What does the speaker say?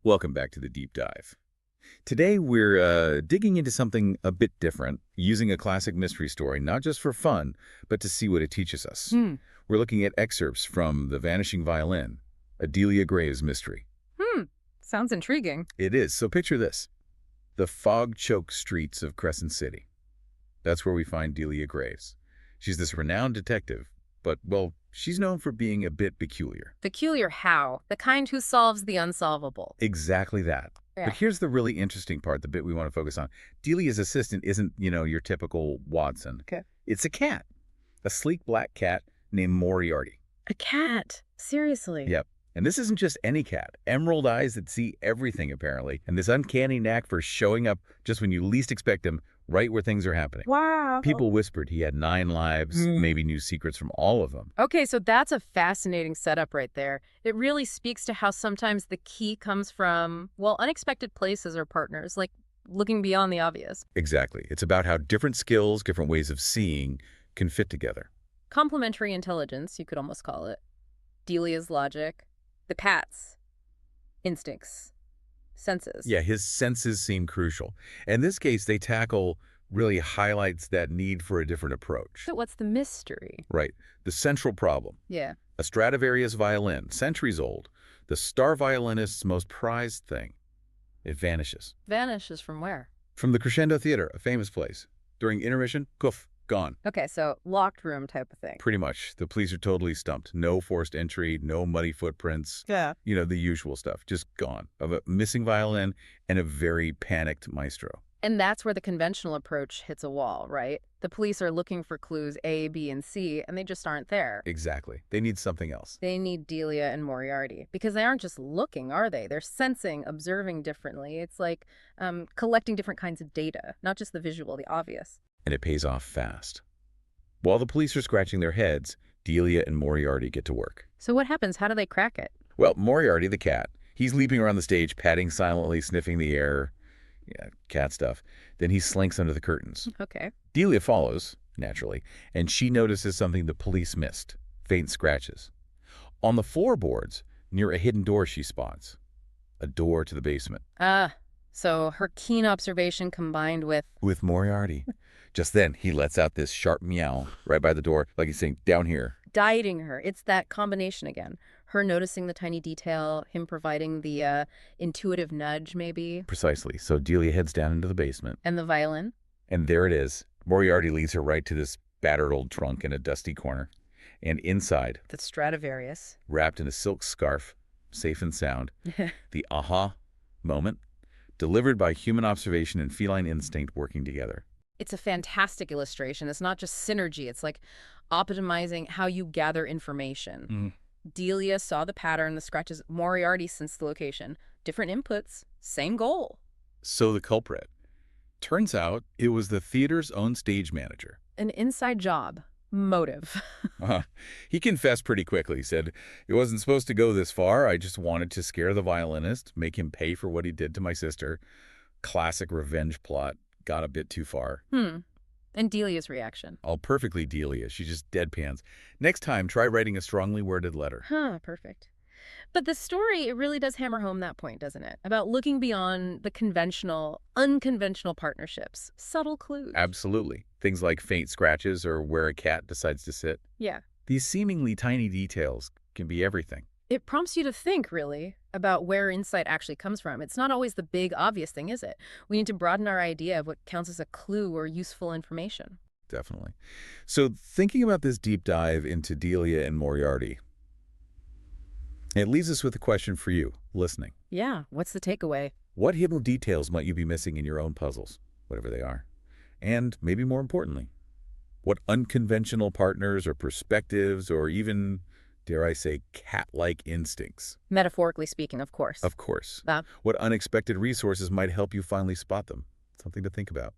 Welcome back to the deep dive. Today we're digging into something a bit different, using a classic mystery story not just for fun, but to see what it teaches us. Hmm. We're looking at excerpts from The Vanishing Violin, a Delia Graves mystery. Hmm. Sounds intriguing. It is, so picture this. The fog-choked streets of Crescent City. That's where we find Delia Graves. She's this renowned detective, but, well, she's known for being a bit peculiar. Peculiar how? The kind who solves the unsolvable. Exactly that. Yeah. But here's the really interesting part, the bit we want to focus on. Delia's assistant isn't, your typical Watson. Okay. It's a cat. A sleek black cat named Moriarty. A cat. Seriously. Yep. And this isn't just any cat. Emerald eyes that see everything, apparently. And this uncanny knack for showing up just when you least expect him, right where things are happening. Wow. People whispered he had 9 lives, maybe knew secrets from all of them. Okay, so that's a fascinating setup right there. It really speaks to how sometimes the key comes from, well, unexpected places or partners, like looking beyond the obvious. Exactly. It's about how different skills, different ways of seeing can fit together. Complementary intelligence, you could almost call it. Delia's logic. The cat's instincts. Senses. Yeah, his senses seem crucial. In this case, they tackle really highlights that need for a different approach. So what's the mystery? Right. The central problem. Yeah. A Stradivarius violin, centuries old, the star violinist's most prized thing. It vanishes. Vanishes from where? From the Crescendo Theater, a famous place. During intermission, poof, gone. Okay, so locked room type of thing. Pretty much. The police are totally stumped. No forced entry, no muddy footprints. Yeah. The usual stuff. Just gone. Of a missing violin and a very panicked maestro. And that's where the conventional approach hits a wall, right? The police are looking for clues A, B, and C, and they just aren't there. Exactly. They need something else. They need Delia and Moriarty, because they aren't just looking, are they? They're sensing, observing differently. It's like collecting different kinds of data, not just the visual, the obvious. And it pays off fast. While the police are scratching their heads, Delia and Moriarty get to work. So what happens? How do they crack it? Well, Moriarty, the cat, he's leaping around the stage, patting silently, sniffing the air. Yeah, cat stuff. Then he slinks under the curtains. Okay. Delia follows, naturally, and she notices something the police missed. Faint scratches. On the floorboards, near a hidden door she spots. A door to the basement. So her keen observation combined with... With Moriarty. Just then, he lets out this sharp meow right by the door, like he's saying, down here. Guiding her. It's that combination again. Her noticing the tiny detail, him providing the intuitive nudge, maybe. Precisely. So Delia heads down into the basement. And the violin. And there it is. Moriarty leads her right to this battered old trunk in a dusty corner. And inside, The Stradivarius. wrapped in a silk scarf, safe and sound, the aha moment, delivered by human observation and feline instinct working together. It's a fantastic illustration. It's not just synergy. It's like optimizing how you gather information. Delia saw the pattern, the scratches. Moriarty sensed the location. Different inputs, same goal. So the culprit. Turns out it was the theater's own stage manager. An inside job. Motive. He confessed pretty quickly. He said, it wasn't supposed to go this far. I just wanted to scare the violinist, make him pay for what he did to my sister. Classic revenge plot. Got a bit too far. And Delia's reaction. All perfectly Delia. She just deadpans. Next time, try writing a strongly worded letter. Perfect. But the story, it really does hammer home that point, doesn't it? About looking beyond the conventional, unconventional partnerships. Subtle clues. Absolutely. Things like faint scratches or where a cat decides to sit. Yeah. These seemingly tiny details can be everything. It prompts you to think, really, about where insight actually comes from. It's not always the big, obvious thing, is it? We need to broaden our idea of what counts as a clue or useful information. Definitely. So thinking about this deep dive into Delia and Moriarty, it leaves us with a question for you, listening. Yeah, what's the takeaway? What hidden details might you be missing in your own puzzles, whatever they are? And maybe more importantly, what unconventional partners or perspectives or even, dare I say, cat-like instincts? Metaphorically speaking, of course. Of course. That. What unexpected resources might help you finally spot them? Something to think about.